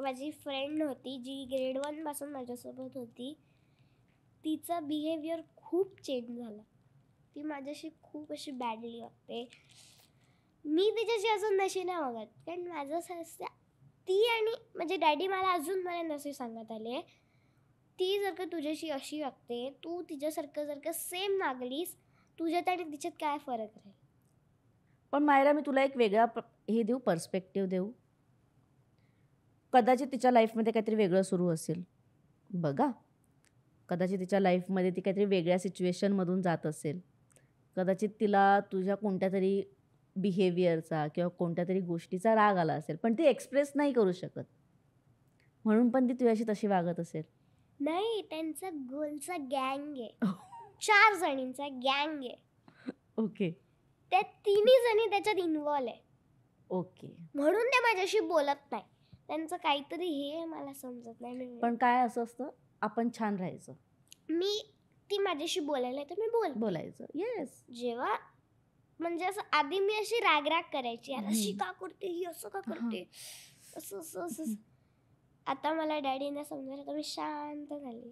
माझी फ्रेंड होती जी ग्रेड 1 पासून माझ्यासोबत होती. तिचा बिहेवियर खूप चेंज झाला. ती माझ्याशी खूप अशी बॅडली वागते. मी तिच्याशी अजून तशी नाही वागत, कारण माझं असं असतं, ती आणि म्हणजे डॅडी मला अजूनपर्यंत असे सांगत आले, ती जर का तुझ्याशी अशी वागते, तू तिच्यासारखं जर का सेम वागलीस, तुझ्यात आणि तिच्यात काय फरक राहील. पण मायरा, मी तुला एक वेगळा हे देऊ, पर्स्पेक्टिव्ह देऊ. कदाचित तिच्या लाईफमध्ये काहीतरी वेगळं सुरू असेल बघा. कदाचित तिच्या लाईफमध्ये ती काहीतरी वेगळ्या सिच्युएशनमधून जात असेल. कदाचित तिला तुझ्या कोणत्या तरी बिहेवियरचा किंवा कोणत्या तरी गोष्टीचा राग आला असेल, पण ती एक्सप्रेस नाही करू शकत, म्हणून पण ती तुझ्याशी तशी वागत असेल. नाही, त्यांचा गोलचा गँग आहे. 4 जणींचा गँग आहे. ओके त्या 3 जणी त्याच्यात इन्व्हॉल्व आहे. ओके. म्हणून ते माझ्याशी बोलत नाही. त्यांचं काहीतरी हे मला समजत नाही. पण काय असं असतं, आपण छान राहायचं. ती माझ्याशी बोलायला तर मी बोलायचं. येस. जेव्हा म्हणजे असं आधी मी अशी राग करायची, यार अशी का करते ही, असं का करते, असं असं असं. आता मला डॅडीने समजायला तर मी शांत झाली.